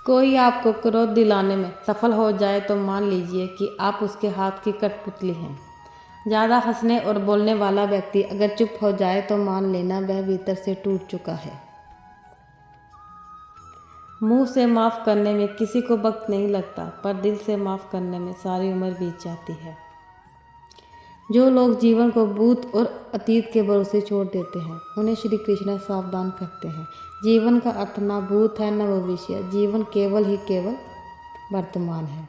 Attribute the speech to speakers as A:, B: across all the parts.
A: कोई आपको क्रोध दिलाने में सफल हो जाए तो मान लीजिए कि आप उसके हाथ की कठपुतली हैं। ज़्यादा हंसने और बोलने वाला व्यक्ति अगर चुप हो जाए तो मान लेना वह भीतर से टूट चुका है। मुंह से माफ़ करने में किसी को वक्त नहीं लगता, पर दिल से माफ़ करने में सारी उम्र बीत जाती है। जो लोग जीवन को भूत और अतीत के भरोसे छोड़ देते हैं, उन्हें श्री कृष्ण सावधान करते हैं। जीवन का अर्थ न भूत है न भविष्य, जीवन केवल वर्तमान है।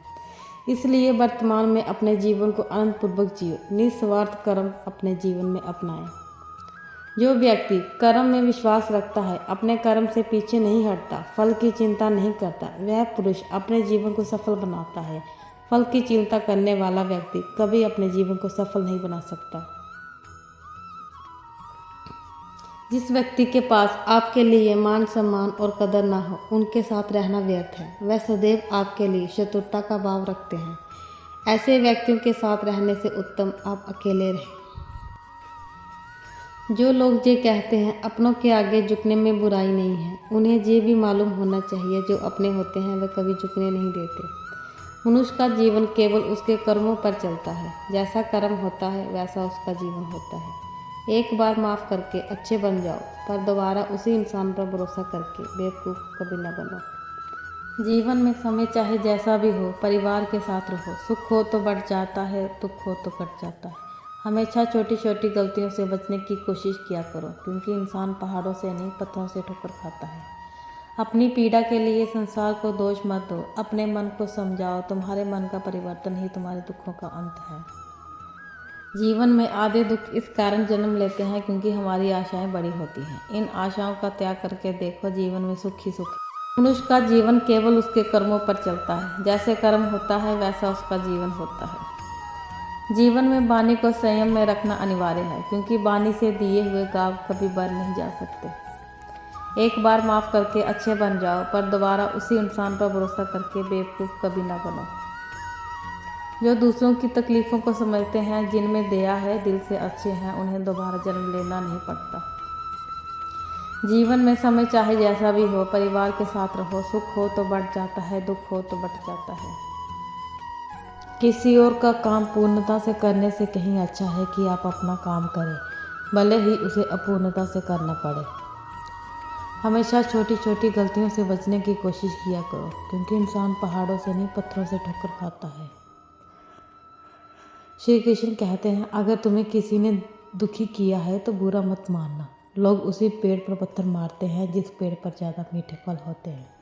A: इसलिए वर्तमान में अपने जीवन को आनंदपूर्वक जियो, निस्वार्थ कर्म अपने जीवन में अपनाएं। जो व्यक्ति कर्म में विश्वास रखता है, अपने कर्म से पीछे नहीं हटता, फल की चिंता नहीं करता, वह पुरुष अपने जीवन को सफल बनाता है। फल की चिंता करने वाला व्यक्ति कभी अपने जीवन को सफल नहीं बना सकता। जिस व्यक्ति के पास आपके लिए मान सम्मान और कदर ना हो, उनके साथ रहना व्यर्थ है। वह सदैव आपके लिए शत्रुता का भाव रखते हैं। ऐसे व्यक्तियों के साथ रहने से उत्तम आप अकेले रहें। जो लोग ये कहते हैं अपनों के आगे झुकने में बुराई नहीं है, उन्हें ये भी मालूम होना चाहिए जो अपने होते हैं वे कभी झुकने नहीं देते। मनुष्य का जीवन केवल उसके कर्मों पर चलता है। जैसा कर्म होता है वैसा उसका जीवन होता है। एक बार माफ़ करके अच्छे बन जाओ, पर दोबारा उसी इंसान पर भरोसा करके बेवकूफ़ कभी न बनो। जीवन में समय चाहे जैसा भी हो, परिवार के साथ रहो। सुख हो तो बढ़ जाता है, दुख हो तो कट जाता है। हमेशा छोटी छोटी गलतियों से बचने की कोशिश किया करो, क्योंकि इंसान पहाड़ों से नहीं पत्थरों से ठोकर खाता है। अपनी पीड़ा के लिए संसार को दोष मत दो, अपने मन को समझाओ। तुम्हारे मन का परिवर्तन ही तुम्हारे दुखों का अंत है। जीवन में आधे दुख इस कारण जन्म लेते हैं क्योंकि हमारी आशाएं बड़ी होती हैं। इन आशाओं का त्याग करके देखो, जीवन में सुख ही सुख है। मनुष्य का जीवन केवल उसके कर्मों पर चलता है। जैसे कर्म होता है वैसा उसका जीवन होता है। जीवन में वाणी को संयम में रखना अनिवार्य है, क्योंकि वाणी से दिए हुए गाव कभी बर नहीं जा सकते। एक बार माफ़ करके अच्छे बन जाओ, पर दोबारा उसी इंसान पर भरोसा करके बेवकूफ़ कभी ना बनो। जो दूसरों की तकलीफ़ों को समझते हैं, जिनमें दया है, दिल से अच्छे हैं, उन्हें दोबारा जन्म लेना नहीं पड़ता। जीवन में समय चाहे जैसा भी हो, परिवार के साथ रहो। सुख हो तो बढ़ जाता है, दुख हो तो बढ़ जाता है। किसी और का काम पूर्णता से करने से कहीं अच्छा है कि आप अपना काम करें, भले ही उसे अपूर्णता से करना पड़े। हमेशा छोटी छोटी गलतियों से बचने की कोशिश किया करो, क्योंकि इंसान पहाड़ों से नहीं पत्थरों से ठोकर खाता है। श्री कृष्ण कहते हैं, अगर तुम्हें किसी ने दुखी किया है तो बुरा मत मानना। लोग उसी पेड़ पर पत्थर मारते हैं जिस पेड़ पर ज़्यादा मीठे फल होते हैं।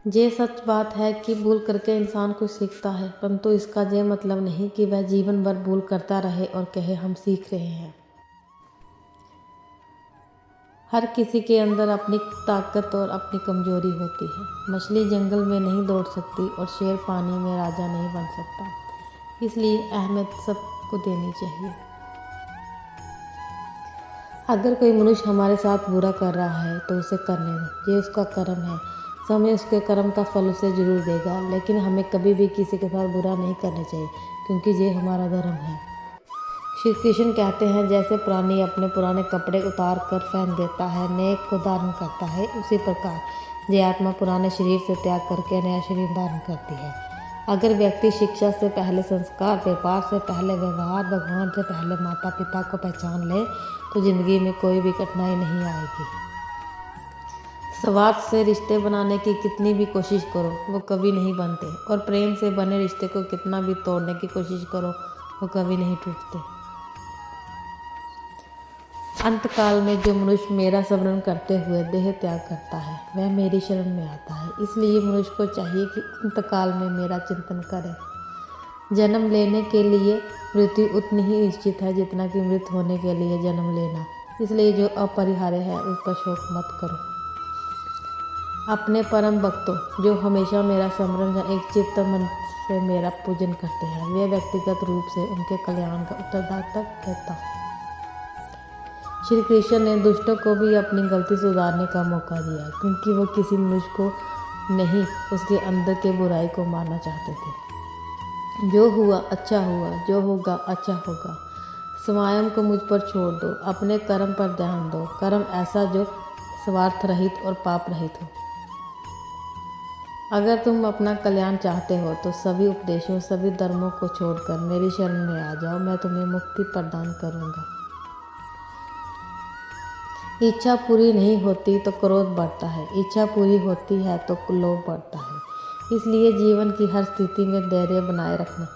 A: ये सच बात है कि भूल करके इंसान कुछ सीखता है, परंतु इसका ये मतलब नहीं कि वह जीवन भर भूल करता रहे और कहे हम सीख रहे हैं। हर किसी के अंदर अपनी ताकत और अपनी कमजोरी होती है। मछली जंगल में नहीं दौड़ सकती और शेर पानी में राजा नहीं बन सकता। इसलिए अहमियत सबको देनी चाहिए। अगर कोई मनुष्य हमारे साथ बुरा कर रहा है तो उसे करने दो, ये उसका कर्म है। समय उसके कर्म का फल उसे जरूर देगा, लेकिन हमें कभी भी किसी के साथ बुरा नहीं करना चाहिए, क्योंकि ये हमारा धर्म है। श्री कृष्ण कहते हैं, जैसे प्राणी अपने पुराने कपड़े उतार कर फेंक देता है, नए को धारण करता है, उसी प्रकार ये आत्मा पुराने शरीर से त्याग करके नया शरीर धारण करती है। अगर व्यक्ति शिक्षा से पहले संस्कार, व्यापार से पहले व्यवहार, भगवान से पहले माता पिता को पहचान ले तो जिंदगी में कोई भी कठिनाई नहीं आएगी। स्वार्थ से रिश्ते बनाने की कितनी भी कोशिश करो वो कभी नहीं बनते, और प्रेम से बने रिश्ते को कितना भी तोड़ने की कोशिश करो वो कभी नहीं टूटते। अंतकाल में जो मनुष्य मेरा स्मरण करते हुए देह त्याग करता है वह मेरी शरण में आता है। इसलिए मनुष्य को चाहिए कि अंतकाल में मेरा चिंतन करे। जन्म लेने के लिए मृत्यु उतनी ही निश्चित है जितना कि मृत होने के लिए जन्म लेना। इसलिए जो अपरिहार्य है उस पर शोक मत करो। अपने परम भक्तों जो हमेशा मेरा स्मरण या एक चित्त मन से मेरा पूजन करते हैं, वे व्यक्तिगत रूप से उनके कल्याण का उत्तरदायित्व लेता हूँ। श्री कृष्ण ने दुष्टों को भी अपनी गलती सुधारने का मौका दिया, क्योंकि वो किसी मनुष्य को नहीं उसके अंदर के बुराई को मारना चाहते थे। जो हुआ अच्छा हुआ, जो होगा अच्छा होगा। स्वयं को मुझ पर छोड़ दो, अपने कर्म पर ध्यान दो। कर्म ऐसा जो स्वार्थ रहित और पाप रहित हो। अगर तुम अपना कल्याण चाहते हो तो सभी उपदेशों, सभी धर्मों को छोड़कर मेरी शरण में आ जाओ, मैं तुम्हें मुक्ति प्रदान करूँगा। इच्छा पूरी नहीं होती तो क्रोध बढ़ता है, इच्छा पूरी होती है तो लोभ बढ़ता है। इसलिए जीवन की हर स्थिति में धैर्य बनाए रखना।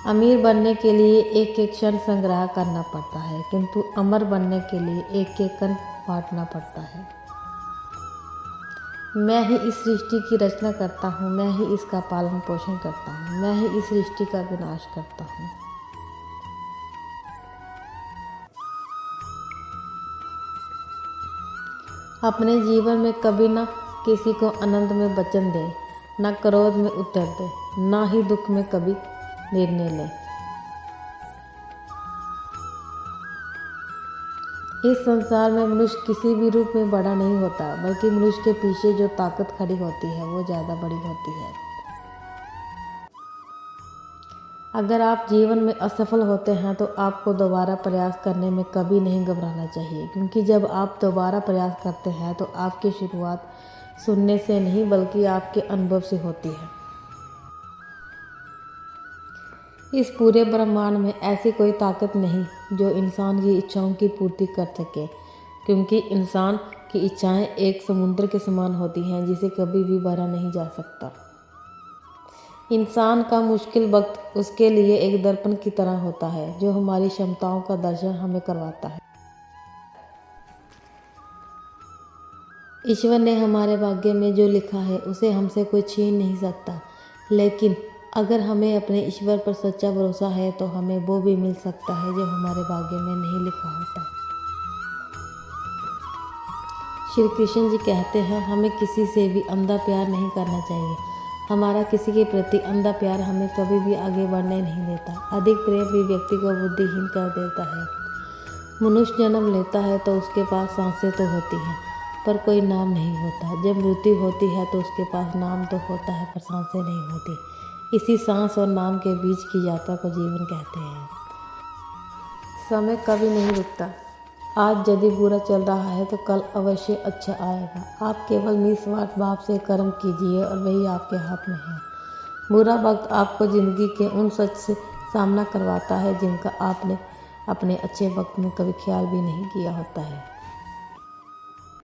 A: अमीर बनने के लिए एक एक क्षण संग्रह करना पड़ता है, किंतु अमर बनने के लिए एक एक कण बांटना पड़ता है। मैं ही इस सृष्टि की रचना करता हूँ, मैं ही इसका पालन पोषण करता हूँ, मैं ही इस सृष्टि का विनाश करता हूँ। अपने जीवन में कभी न किसी को आनंद में वचन दे, न क्रोध में उत्तर दे, न ही दुख में कभी निर्णय ले। इस संसार में मनुष्य किसी भी रूप में बड़ा नहीं होता, बल्कि मनुष्य के पीछे जो ताकत खड़ी होती है वो ज़्यादा बड़ी होती है। अगर आप जीवन में असफल होते हैं तो आपको दोबारा प्रयास करने में कभी नहीं घबराना चाहिए, क्योंकि जब आप दोबारा प्रयास करते हैं तो आपकी शुरुआत सुनने से नहीं बल्कि आपके अनुभव से होती है। इस पूरे ब्रह्मांड में ऐसी कोई ताकत नहीं जो इंसान की इच्छाओं की पूर्ति कर सके, क्योंकि इंसान की इच्छाएं एक समुद्र के समान होती हैं जिसे कभी भी भरा नहीं जा सकता। इंसान का मुश्किल वक्त उसके लिए एक दर्पण की तरह होता है जो हमारी क्षमताओं का दर्शन हमें करवाता है। ईश्वर ने हमारे भाग्य में जो लिखा है उसे हमसे कोई छीन नहीं सकता, लेकिन अगर हमें अपने ईश्वर पर सच्चा भरोसा है तो हमें वो भी मिल सकता है जो हमारे भाग्य में नहीं लिखा होता। श्री कृष्ण जी कहते हैं, हमें किसी से भी अंधा प्यार नहीं करना चाहिए। हमारा किसी के प्रति अंधा प्यार हमें कभी भी आगे बढ़ने नहीं देता। अधिक प्रेम भी व्यक्ति को बुद्धिहीन कर देता है। मनुष्य जन्म लेता है तो उसके पास सांसें तो होती हैं पर कोई नाम नहीं होता। जब मृत्यु होती है तो उसके पास नाम तो होता है पर सांसें नहीं होती। इसी सांस और नाम के बीच की यात्रा को जीवन कहते हैं। समय कभी नहीं रुकता। आज यदि बुरा चल रहा है तो कल अवश्य अच्छा आएगा। आप केवल निस्वार्थ भाव से कर्म कीजिए और वही आपके हाथ में है। बुरा वक्त आपको ज़िंदगी के उन सच से सामना करवाता है जिनका आपने अपने अच्छे वक्त में कभी ख्याल भी नहीं किया होता है।